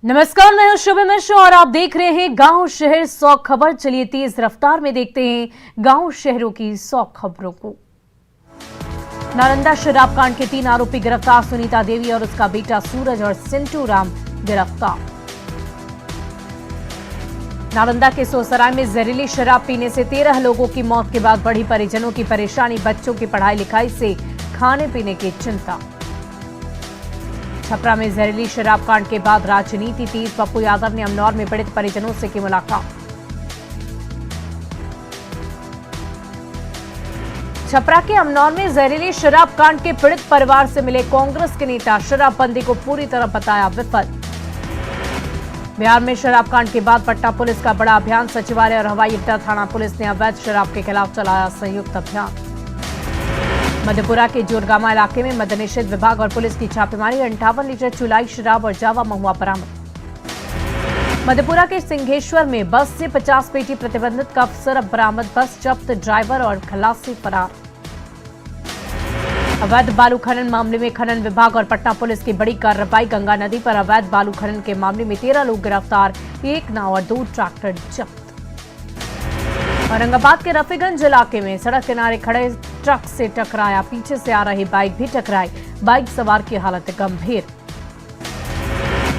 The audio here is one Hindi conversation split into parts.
नमस्कार, मैं हूं शुभ मिश्र और आप देख रहे हैं गांव शहर 100 खबर। चलिए तेज रफ्तार में देखते हैं गांव शहरों की 100 खबरों को। नालंदा शराब कांड के 3 आरोपी गिरफ्तार, सुनीता देवी और उसका बेटा सूरज और सिंटू राम गिरफ्तार। नालंदा के सोसराय में जहरीली शराब पीने से 13 लोगों की मौत के बाद बढ़ी परिजनों की परेशानी, बच्चों की पढ़ाई लिखाई से खाने पीने की चिंता। छपरा में जहरीली शराब कांड के बाद राजनीति तेज, पप्पू यादव ने अमनौर में पीड़ित परिजनों से की मुलाकात। छपरा के अमनौर में जहरीली शराब कांड के पीड़ित परिवार से मिले कांग्रेस के नेता, शराबबंदी को पूरी तरह बताया विफल। बिहार में शराब कांड के बाद पटना पुलिस का बड़ा अभियान, सचिवालय और हवाई अड्डा थाना पुलिस ने अवैध शराब के खिलाफ चलाया संयुक्त अभियान। मधेपुरा के जोरगामा इलाके में मद्य निषेध विभाग और पुलिस की छापेमारी, 58 लीटर चुलाई शराब और जावा महुआ बरामद। मधेपुरा के सिंघेश्वर में बस से 50 पेटी प्रतिबंधित कफ सिरप बरामद, बस जब्त, ड्राइवर और खलासी फरार। अवैध बालू खनन मामले में खनन विभाग और पटना पुलिस की बड़ी कार्रवाई, गंगा नदी पर अवैध बालू खनन के मामले में 13 लोग गिरफ्तार, 1 नाव और 2 ट्रैक्टर जब्त। औरंगाबाद के रफीगंज इलाके में सड़क किनारे खड़े ट्रक से टकराया, पीछे से आ रही बाइक भी टकराई, बाइक सवार की हालत गंभीर।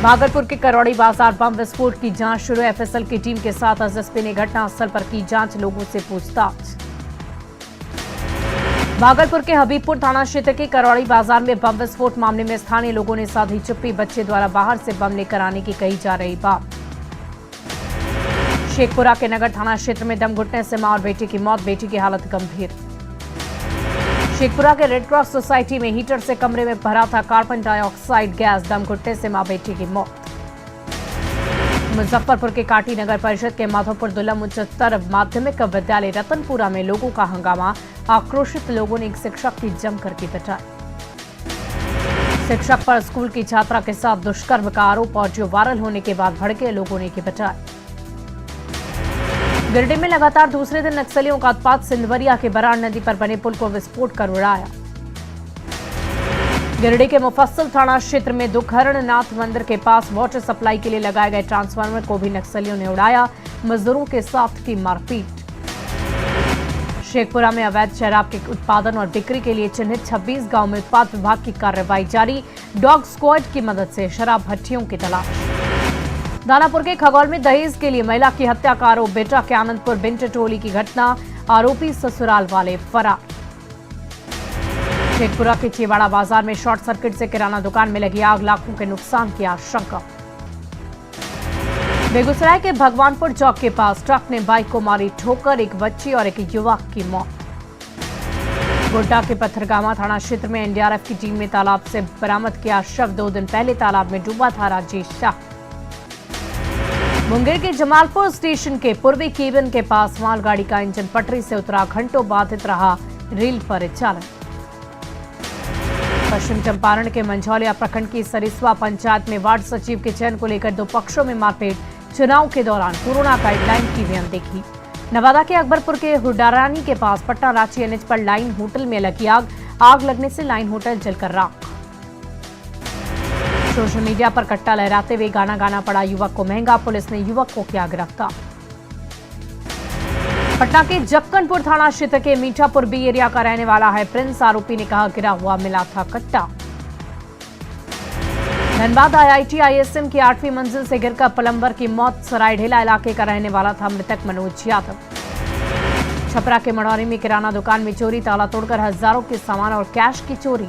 भागलपुर के करौड़ी बाजार बम विस्फोट की जांच शुरू, एफएसएल की टीम के साथ एसएसपी ने घटनास्थल पर की जांच, लोगों से पूछताछ। भागलपुर के हबीबपुर थाना क्षेत्र के करौड़ी बाजार में बम विस्फोट मामले में स्थानीय लोगों ने साधी चुप्पी, बच्चे द्वारा बाहर से बम लेकर आने की कही जा रही बात। शेखपुरा के नगर थाना क्षेत्र में दम घुटने से मां और बेटी की मौत, बेटी की हालत गंभीर। शेखपुरा के रेड क्रॉस सोसाइटी में हीटर से कमरे में भरा था कार्बन डाइऑक्साइड गैस, दम घुटने से मां बेटी की मौत। मुजफ्फरपुर के काटी नगर परिषद के माधोपुर दुल्लम उच्चतर माध्यमिक विद्यालय रतनपुरा में लोगों का हंगामा, आक्रोशित लोगों ने एक शिक्षक की जमकर की पिटाई। शिक्षक पर स्कूल की छात्रा के साथ दुष्कर्म का आरोप, ऑडियो वायरल होने के बाद भड़के लोगों ने की पिटाई। गिरिडीह में लगातार दूसरे दिन नक्सलियों का उत्पात, सिंधवरिया के बराड़ नदी पर बने पुल को विस्फोट कर उड़ाया। गिरिडीह के मुफस्सिल थाना क्षेत्र में दुखहरण नाथ मंदिर के पास वाटर सप्लाई के लिए लगाए गए ट्रांसफार्मर को भी नक्सलियों ने उड़ाया, मजदूरों के साथ की मारपीट। शेखपुरा में अवैध शराब के उत्पादन और बिक्री के लिए चिन्हित 26 गांव में उत्पाद विभाग की कार्रवाई जारी, डॉग स्क्वाड की मदद से शराब भट्टियों की तलाश। दानापुर के खगौल में दहेज के लिए महिला की हत्या का आरोप, बेटा के आनंदपुर बिंट टोली की घटना, आरोपी ससुराल वाले फरार। शेखपुरा के चिवाड़ा बाजार में शॉर्ट सर्किट से किराना दुकान में लगी आग, लाखों के नुकसान की आशंका। बेगूसराय के भगवानपुर चौक के पास ट्रक ने बाइक को मारी ठोकर, एक बच्ची और एक युवक की मौत। गोड्डा के पत्थरगामा थाना क्षेत्र में एनडीआरएफ की टीम ने तालाब से बरामद किया शव, 2 दिन पहले तालाब में डूबा था राजेश शाह। मुंगेर के जमालपुर स्टेशन के पूर्वी केबिन के पास मालगाड़ी का इंजन पटरी से उतरा, घंटों बाधित रहा रेल परिचालन। पश्चिम चंपारण के मंझौलिया प्रखंड की सरिस्वा पंचायत में वार्ड सचिव के चयन को लेकर 2 पक्षों में मारपीट, चुनाव के दौरान कोरोना गाइडलाइन की भी अनदेखी। नवादा के अकबरपुर के हुडारानी के पास पटना रांची एनएच पर लाइन होटल में लगी आग, आग लगने से लाइन होटल जलकर राख। सोशल मीडिया पर कट्टा लहराते हुए गाना गाना पड़ा युवक को महंगा, पुलिस ने युवक को किया गिरफ्तार। पटना के जक्कनपुर थाना क्षेत्र के मीठापुर बी एरिया का रहने वाला है प्रिंस, आरोपी ने कहा गिरा हुआ मिला था कट्टा। धनबाद आईआईटी आईएसएम की 8वीं मंजिल से गिरकर प्लम्बर की मौत, सरायढेला इलाके का रहने वाला था मृतक मनोज यादव। छपरा के मढ़ौरी में किराना दुकान में चोरी, ताला तोड़कर हजारों के सामान और कैश की चोरी।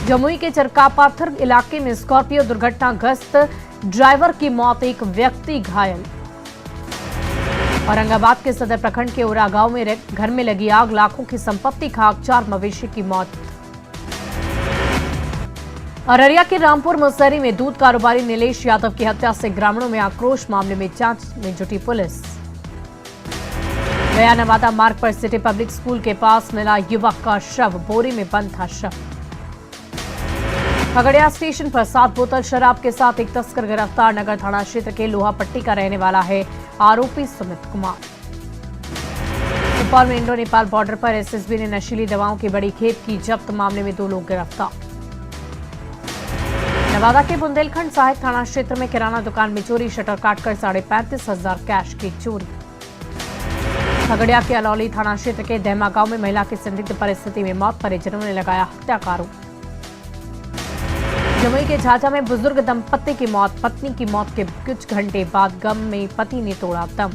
जमुई के चरकापाथर इलाके में स्कॉर्पियो दुर्घटनाग्रस्त, ड्राइवर की मौत, एक व्यक्ति घायल। औरंगाबाद के सदर प्रखंड के उरा गांव में घर में लगी आग, लाखों की संपत्ति खाक, 4 मवेशी की मौत। अररिया के रामपुर मुसहरी में दूध कारोबारी नीलेश यादव की हत्या से ग्रामीणों में आक्रोश, मामले में जांच में जुटी पुलिस। गया नवादा मार्ग पर सिटी पब्लिक स्कूल के पास मिला युवक का शव, बोरी में बंद था शव। खगड़िया स्टेशन पर 7 बोतल शराब के साथ एक तस्कर गिरफ्तार, नगर थाना क्षेत्र के लोहापट्टी का रहने वाला है आरोपी सुमित कुमार। सुपौल में इंडो नेपाल बॉर्डर पर एसएसबी ने नशीली दवाओं की बड़ी खेप की जब्त, मामले में 2 लोग गिरफ्तार। नवादा के बुंदेलखंड सहायक थाना क्षेत्र में किराना दुकान में चोरी, शटर काटकर 35,500 कैश की चोरी। खगड़िया के अलौली थाना क्षेत्र के दहमा गांव में महिला की संदिग्ध परिस्थिति में मौत, परिजनों ने लगाया हत्या का आरोप। जमुई के झाझा में बुजुर्ग दंपत्ति की मौत, पत्नी की मौत के कुछ घंटे बाद गम में पति ने तोड़ा दम।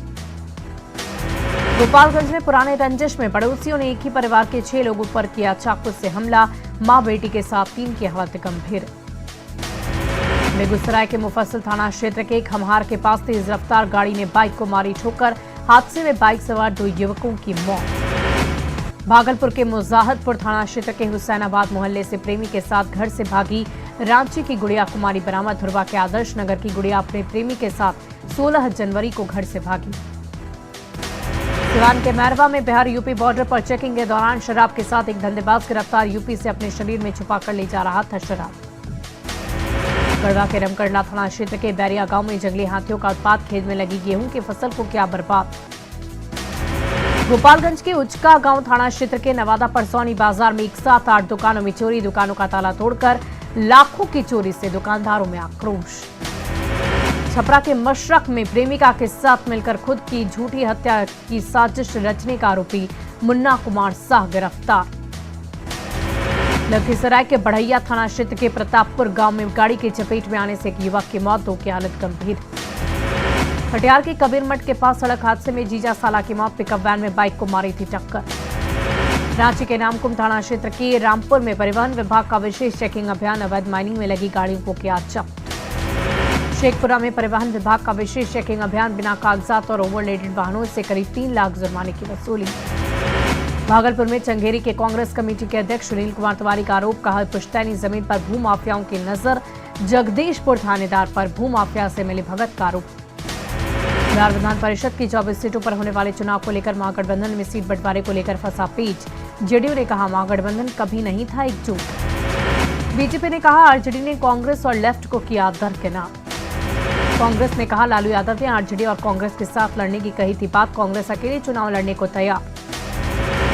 गोपालगंज में पुराने रंजिश में पड़ोसियों ने एक ही परिवार के 6 लोगों पर किया चाकू से हमला, मां बेटी के साथ 3 की हालत गंभीर। बेगूसराय के मुफस्सिल थाना क्षेत्र के खमहार के पास तेज रफ्तार गाड़ी ने बाइक को मारी ठोकर, हादसे में बाइक सवार 2 युवकों की मौत। भागलपुर के मुजाहिदपुर थाना क्षेत्र के हुसैनाबाद मोहल्ले से प्रेमी के साथ घर से भागी रांची की गुड़िया कुमारी बरामद। धुरवा के आदर्श नगर की गुड़िया अपने प्रेमी के साथ 16 जनवरी को घर से भागी। सिवान के मैरवा में बिहार यूपी बॉर्डर पर चेकिंग के दौरान शराब के साथ एक धंधेबाज गिरफ्तार, यूपी से अपने शरीर में छुपाकर ले जा रहा था शराब। गढ़वा के रमकरला थाना क्षेत्र के बैरिया गांव में जंगली हाथियों का उत्पात, खेत में लगी गेहूं की फसल को किया बर्बाद। गोपालगंज के उचका गांव थाना क्षेत्र के नवादा परसौनी बाजार में एक साथ 8 दुकानों में चोरी, दुकानों का ताला तोड़कर लाखों की चोरी से दुकानदारों में आक्रोश। छपरा के मशरक में प्रेमिका के साथ मिलकर खुद की झूठी हत्या की साजिश रचने का आरोपी मुन्ना कुमार साह गिरफ्तार। लखीसराय के बढ़ैया थाना क्षेत्र के प्रतापपुर गांव में गाड़ी की चपेट में आने से एक युवक की मौत, 2 की हालत गंभीर। कटिहार के कबीरमठ के पास सड़क हादसे में जीजा साला की मौत, पिकअप वैन में बाइक को मारी थी टक्कर। रांची के नामकुम थाना क्षेत्र के रामपुर में परिवहन विभाग का विशेष चेकिंग अभियान, अवैध माइनिंग में लगी गाड़ियों को किया जब्त। शेखपुरा में परिवहन विभाग का विशेष चेकिंग अभियान, बिना कागजात और ओवरलोडेड वाहनों से करीब 3 लाख जुर्माने की वसूली। भागलपुर में चंगेरी के कांग्रेस कमेटी के अध्यक्ष सुनील कुमार तिवारी का आरोप, कहा पुश्तैनी जमीन पर भूमाफियाओं की नजर, जगदीशपुर थानेदार पर भूमाफिया से मिली भगत का आरोप। बिहार विधान परिषद की 24 सीटों पर होने वाले चुनाव को लेकर महागठबंधन में सीट बंटवारे को लेकर फंसा पेच, जेडीयू ने कहा महागठबंधन कभी नहीं था एकजुट। बीजेपी ने कहा आरजेडी ने कांग्रेस और लेफ्ट को किया दरकिनार। कांग्रेस ने कहा लालू यादव ने आरजेडी और कांग्रेस के साथ लड़ने की कही थी बात, कांग्रेस अकेले चुनाव लड़ने को तैयार।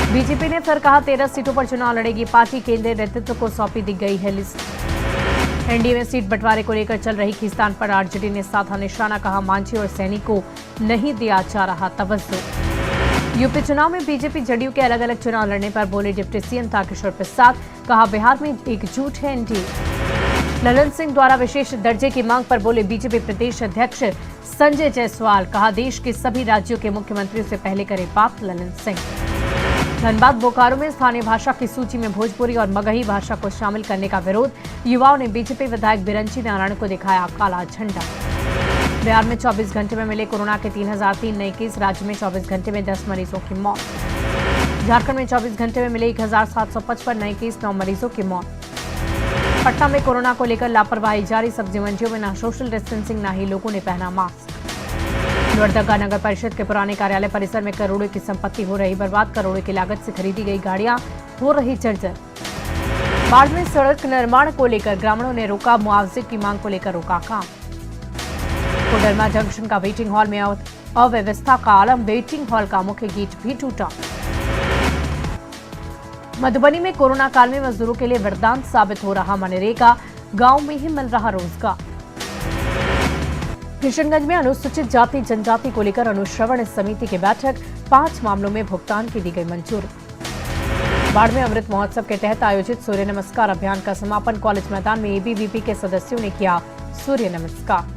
बीजेपी ने फिर कहा 13 सीटों पर चुनाव लड़ेगी पार्टी, केंद्रीय नेतृत्व को सौंपी दी गई है लिस्ट। एनडीए में सीट बंटवारे को लेकर चल रही खींचतान पर आरजेडी ने साधा निशाना, कहा मांझी और सैनी को नहीं दिया जा रहा तवज्जो। यूपी चुनाव में बीजेपी जेडीयू के अलग अलग चुनाव लड़ने पर बोले डिप्टी सीएम तारकिशोर प्रसाद, कहा बिहार में एकजुट है एनडीए। ललन सिंह द्वारा विशेष दर्जे की मांग पर बोले बीजेपी प्रदेश अध्यक्ष संजय जायसवाल, कहा देश के सभी राज्यों के मुख्यमंत्रियों से पहले करे बात ललन सिंह। धनबाद बोकारो में स्थानीय भाषा की सूची में भोजपुरी और मगही भाषा को शामिल करने का विरोध, युवाओं ने बीजेपी विधायक बिरंची नारायण को दिखाया काला झंडा। बिहार में 24 घंटे में मिले कोरोना के 3003 नए केस, राज्य में 24 घंटे में 10 मरीजों की मौत। झारखंड में 24 घंटे में मिले 1755 नए केस, 9 मरीजों की मौत। पटना में कोरोना को लेकर लापरवाही जारी, सब्जी मंडियों में ना सोशल डिस्टेंसिंग ना ही लोगों ने पहना मास्क। लोहरदगा नगर परिषद के पुराने कार्यालय परिसर में करोड़ों की संपत्ति हो रही बर्बाद, करोड़ों की लागत से खरीदी गई गाड़ियां हो रही जर्जर। बाढ़ में सड़क निर्माण को लेकर ग्रामीणों ने रोका, मुआवजे की मांग को लेकर रोका काम। कोडरमा जंक्शन का वेटिंग हॉल में अव्यवस्था का आलम, वेटिंग हॉल का मुख्य गेट भी टूटा। मधुबनी में कोरोना काल में मजदूरों के लिए वरदान साबित हो रहा मनरेगा, गांव में ही मिल रहा रोजगार। किशनगंज में अनुसूचित जाति जनजाति को लेकर अनुश्रवण समिति की बैठक, 5 मामलों में भुगतान की दी गई मंजूरी। बाढ़ में अमृत महोत्सव के तहत आयोजित सूर्य नमस्कार अभियान का समापन, कॉलेज मैदान में एबीवीपी के सदस्यों ने किया सूर्य नमस्कार।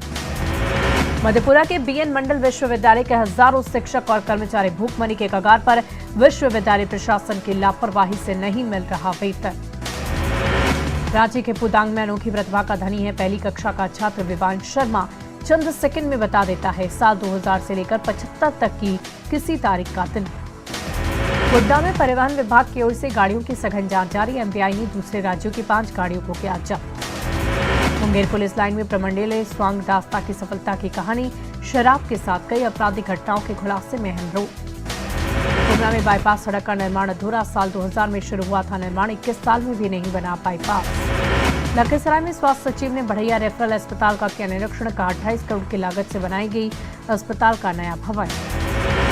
मधेपुरा के बीएन मंडल विश्वविद्यालय के हजारों शिक्षक और कर्मचारी भूखमरी के कगार पर, विश्वविद्यालय प्रशासन की लापरवाही से नहीं मिल रहा वेतन। रांची के पुदांग में अनोखी प्रतिभा का धनी है पहली कक्षा का छात्र विवांश शर्मा, चंद सेकंड में बता देता है साल 2000 से लेकर 75 तक की किसी तारीख का दिन। गोड्डा में परिवहन विभाग की ओर से गाड़ियों की सघन जांच जारी, एमवीआई ने दूसरे राज्यों की 5 गाड़ियों को किया जब्त। मुंगेर पुलिस लाइन में प्रमंडलीय स्वांग दास्ता की सफलता की कहानी, शराब के साथ कई आपराधिक घटनाओं के खुलासे में अहम रोल। गुमला में बाईपास सड़क का निर्माण अधूरा, साल 2000 में शुरू हुआ था निर्माण, 21 साल में भी नहीं बना बाईपास। लखीसराय में स्वास्थ्य सचिव ने बढ़ैया रेफरल अस्पताल का किया निरीक्षण, कहा 28 करोड़ की लागत से बनाई गई अस्पताल का नया भवन।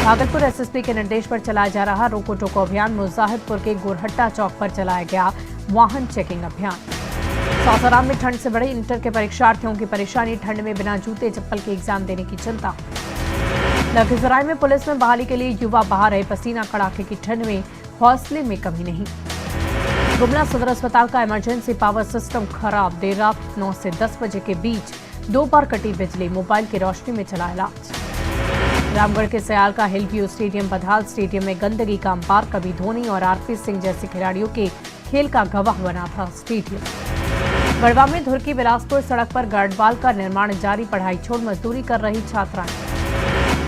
भागलपुर एसएसपी के निर्देश पर चलाया जा रहा रोको टोको अभियान, मुजाहिदपुर के गोरहट्टा चौक पर चलाया गया वाहन चेकिंग अभियान। सासाराम में ठंड से बढ़ी इंटर के परीक्षार्थियों की परेशानी, ठंड में बिना जूते चप्पल के एग्जाम देने की चिंता। लखीसराय में पुलिस में बहाली के लिए युवा बहा रहे पसीना, कड़ाके की ठंड में हौसले में कमी नहीं। गुमला सदर अस्पताल का इमरजेंसी पावर सिस्टम खराब, देर रात 9 से 10 बजे के बीच 2 बार कटी बिजली, मोबाइल की रोशनी में चला इलाज। रामगढ़ के सयाल का हिल व्यू स्टेडियम बधाल स्टेडियम में गंदगी का अंपार, कभी धोनी और आरपी सिंह जैसे खिलाड़ियों के खेल का गवाह बना था स्टेडियम। गढ़वा में धुरकी बिलासपुर सड़क पर गार्डवाल का निर्माण जारी, पढ़ाई छोड़ मजदूरी कर रही छात्राएं।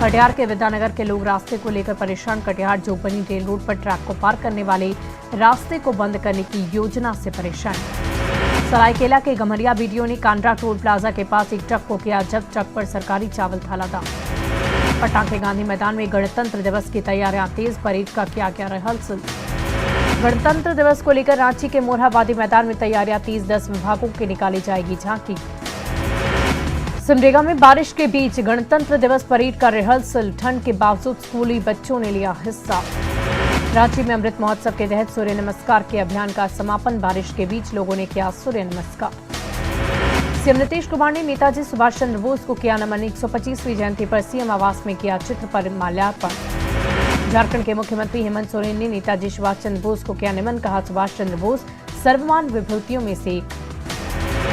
कटिहार के विद्यानगर के लोग रास्ते को लेकर परेशान, कटिहार जोगबनी रेल रोड पर ट्रैक को पार करने वाले रास्ते को बंद करने की योजना से परेशान। सरायकेला के गम्हरिया बीडीओ ने कांड्रा टोल प्लाजा के पास एक ट्रक को किया जब्त, ट्रक पर सरकारी चावल था लदा। पटना के गांधी मैदान में गणतंत्र दिवस की तैयारियां तेज, परेड का किया गया रिहर्सल। गणतंत्र दिवस को लेकर रांची के मोरहाबादी मैदान में तैयारियां तेज, 10 विभागों की निकाली जाएगी झांकी। सिमडेगा में बारिश के बीच गणतंत्र दिवस परेड का रिहर्सल, ठंड के बावजूद स्कूली बच्चों ने लिया हिस्सा। रांची में अमृत महोत्सव के तहत सूर्य नमस्कार के अभियान का समापन, बारिश के बीच लोगों ने किया सूर्य नमस्कार। सीएम नीतीश कुमार ने नेताजी सुभाष चंद्र बोस को किया नमन, 125वीं जयंती पर सीएम आवास में किया चित्र पर माल्यार्पण। झारखंड के मुख्यमंत्री हेमंत सोरेन ने नेताजी सुभाष चंद्र बोस को किया नमन, कहा सुभाष चंद्र बोस सर्वमान विभूतियों में से एक।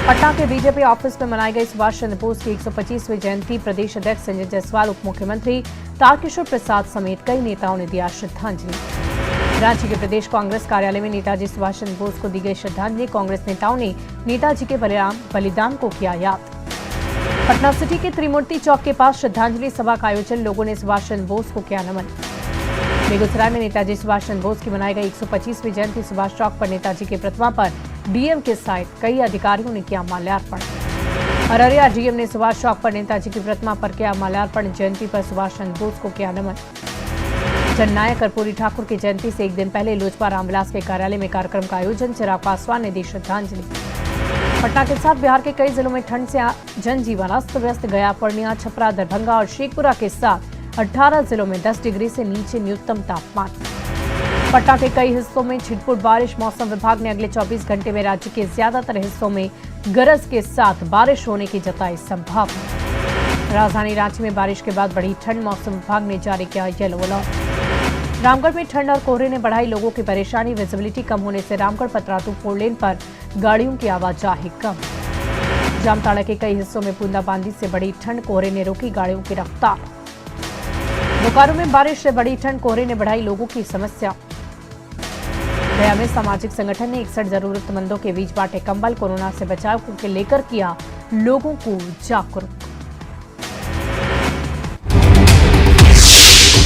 पटना के बीजेपी ऑफिस में मनाई गई सुभाष चंद्र बोस की 125वीं जयंती, प्रदेश अध्यक्ष संजय जायसवाल, उप मुख्यमंत्री तारकिशोर प्रसाद समेत कई नेताओं ने दिया श्रद्धांजलि। रांची के प्रदेश कांग्रेस कार्यालय में नेताजी सुभाष चंद्र बोस को दी गई श्रद्धांजलि, कांग्रेस नेताओं ने नेताजी के बलिदान को किया याद। पटना सिटी के त्रिमूर्ति चौक के पास श्रद्धांजलि सभा का आयोजन, लोगों ने सुभाष चंद्र बोस को किया नमन। बेगूसराय में नेताजी सुभाष चंद्र बोस की मनाई गई 125वीं जयंती, सुभाष चौक पर नेताजी की प्रतिमा पर डीएम के साथ कई अधिकारियों ने किया माल्यार्पण। अररिया डीएम ने सुभाष चौक पर नेताजी की प्रतिमा पर किया माल्यार्पण, जयंती पर सुभाष चंद्र बोस को किया नमन। जननायक कर्पूरी ठाकुर की जयंती से एक दिन पहले लोजपा रामविलास के कार्यालय में कार्यक्रम का आयोजन, चिराग पासवान ने दी श्रद्धांजलि। पटना के साथ बिहार के कई जिलों में ठंड से जनजीवन अस्त व्यस्त, गया, पूर्णिया, छपरा, दरभंगा और शेखपुरा के साथ 18 जिलों में 10 डिग्री से नीचे न्यूनतम तापमान। पटना के कई हिस्सों में छिटपुट बारिश, मौसम विभाग ने अगले 24 घंटे में राज्य के ज्यादातर हिस्सों में गरज के साथ बारिश होने की जताई संभावना। राजधानी रांची में बारिश के बाद बढ़ी ठंड, मौसम विभाग ने जारी किया येलो अलर्ट। रामगढ़ में ठंड और कोहरे ने बढ़ाई लोगों की परेशानी, विजिबिलिटी कम होने से रामगढ़ पतरातू 4 लेन पर गाड़ियों की आवाजाही कम। जामताड़ा के कई हिस्सों में बूंदाबांदी से बढ़ी ठंड, कोहरे ने रोकी गाड़ियों की रफ्तार। बोकारो में बारिश से बढ़ी ठंड, कोहरे ने बढ़ाई लोगों की समस्या। गया में सामाजिक संगठन ने 61 जरूरतमंदों के बीच बांटे कंबल, कोरोना से बचाव को लेकर किया लोगों को जागरूक।